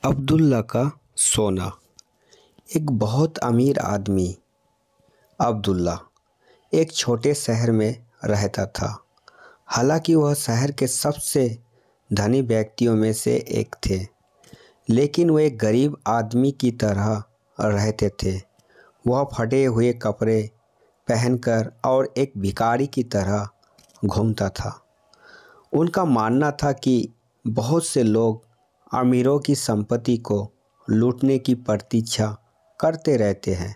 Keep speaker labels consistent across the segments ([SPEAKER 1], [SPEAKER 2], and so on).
[SPEAKER 1] अब्दुल्ला का सोना। एक बहुत अमीर आदमी अब्दुल्ला एक छोटे शहर में रहता था। हालांकि वह शहर के सबसे धनी व्यक्तियों में से एक थे, लेकिन वह एक गरीब आदमी की तरह रहते थे। वह फटे हुए कपड़े पहनकर और एक भिखारी की तरह घूमता था। उनका मानना था कि बहुत से लोग अमीरों की संपत्ति को लूटने की प्रतीक्षा करते रहते हैं,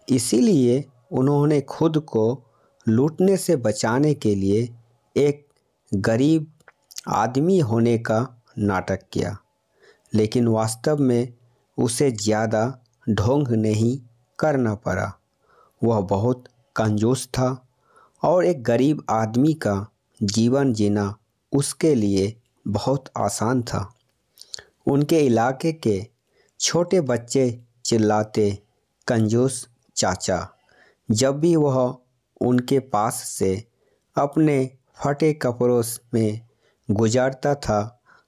[SPEAKER 1] इसीलिए उन्होंने खुद को लूटने से बचाने के लिए एक गरीब आदमी होने का नाटक किया। लेकिन वास्तव में उसे ज़्यादा ढोंग नहीं करना पड़ा। वह बहुत कंजूस था और एक गरीब आदमी का जीवन जीना उसके लिए बहुत आसान था। उनके इलाके के छोटे बच्चे चिल्लाते, कंजूस चाचा, जब भी वह उनके पास से अपने फटे कपड़ों में गुजरता था।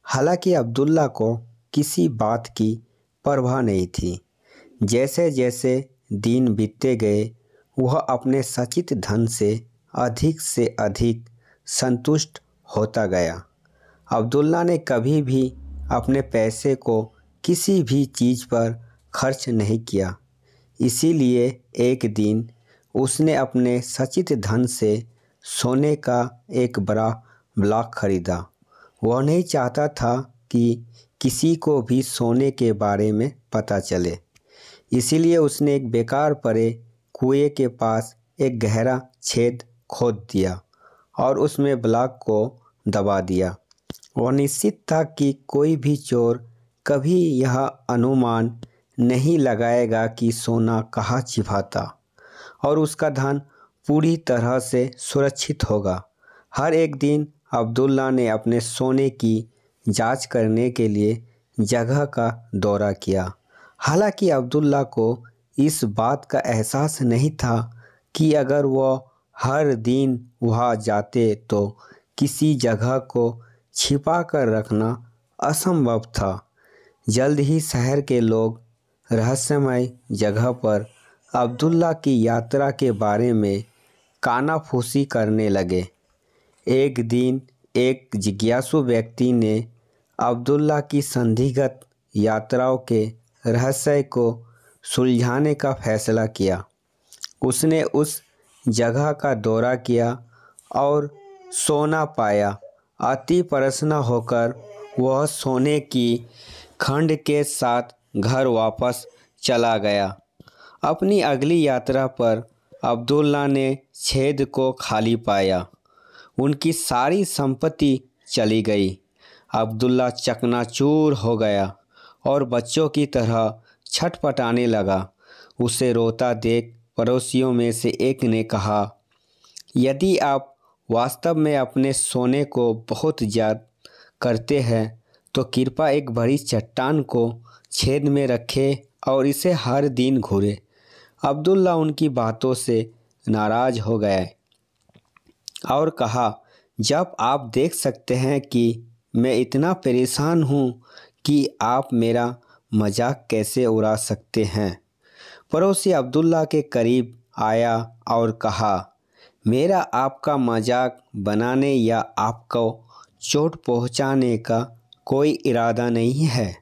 [SPEAKER 1] हालांकि अब्दुल्ला को किसी बात की परवाह नहीं थी। जैसे जैसे दिन बीतते गए, वह अपने संचित धन से अधिक संतुष्ट होता गया। अब्दुल्ला ने कभी भी अपने पैसे को किसी भी चीज़ पर खर्च नहीं किया। इसीलिए एक दिन उसने अपने संचित धन से सोने का एक बड़ा ब्लॉक खरीदा। वह नहीं चाहता था कि किसी को भी सोने के बारे में पता चले, इसीलिए उसने एक बेकार पड़े कुएं के पास एक गहरा छेद खोद दिया और उसमें ब्लॉक को दबा दिया। वह निश्चित था कि कोई भी चोर कभी यह अनुमान नहीं लगाएगा कि सोना कहाँ छिपा था और उसका धन पूरी तरह से सुरक्षित होगा। हर एक दिन अब्दुल्ला ने अपने सोने की जांच करने के लिए जगह का दौरा किया। हालांकि अब्दुल्ला को इस बात का एहसास नहीं था कि अगर वह हर दिन वहां जाते तो किसी जगह को छिपा कर रखना असंभव था। जल्द ही शहर के लोग रहस्यमय जगह पर अब्दुल्ला की यात्रा के बारे में कानाफूसी करने लगे। एक दिन एक जिज्ञासु व्यक्ति ने अब्दुल्ला की संदिग्ध यात्राओं के रहस्य को सुलझाने का फैसला किया। उसने उस जगह का दौरा किया और सोना पाया। अति प्रसन्न होकर वह सोने की खंड के साथ घर वापस चला गया। अपनी अगली यात्रा पर अब्दुल्ला ने छेद को खाली पाया। उनकी सारी संपत्ति चली गई। अब्दुल्ला चकनाचूर हो गया और बच्चों की तरह छटपटाने लगा। उसे रोता देख पड़ोसियों में से एक ने कहा, यदि आप वास्तव में अपने सोने को बहुत याद करते हैं तो कृपया एक बड़ी चट्टान को छेद में रखें और इसे हर दिन घूरें। अब्दुल्ला उनकी बातों से नाराज हो गए और कहा, जब आप देख सकते हैं कि मैं इतना परेशान हूँ कि आप मेरा मजाक कैसे उड़ा सकते हैं। पड़ोसी अब्दुल्ला के करीब आया और कहा, मेरा आपका मजाक बनाने या आपको चोट पहुंचाने का कोई इरादा नहीं है,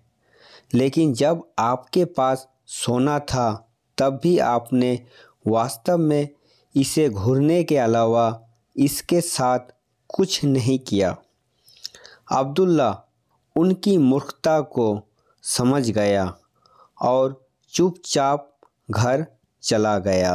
[SPEAKER 1] लेकिन जब आपके पास सोना था तब भी आपने वास्तव में इसे घूरने के अलावा इसके साथ कुछ नहीं किया। अब्दुल्ला उनकी मूर्खता को समझ गया और चुपचाप घर चला गया।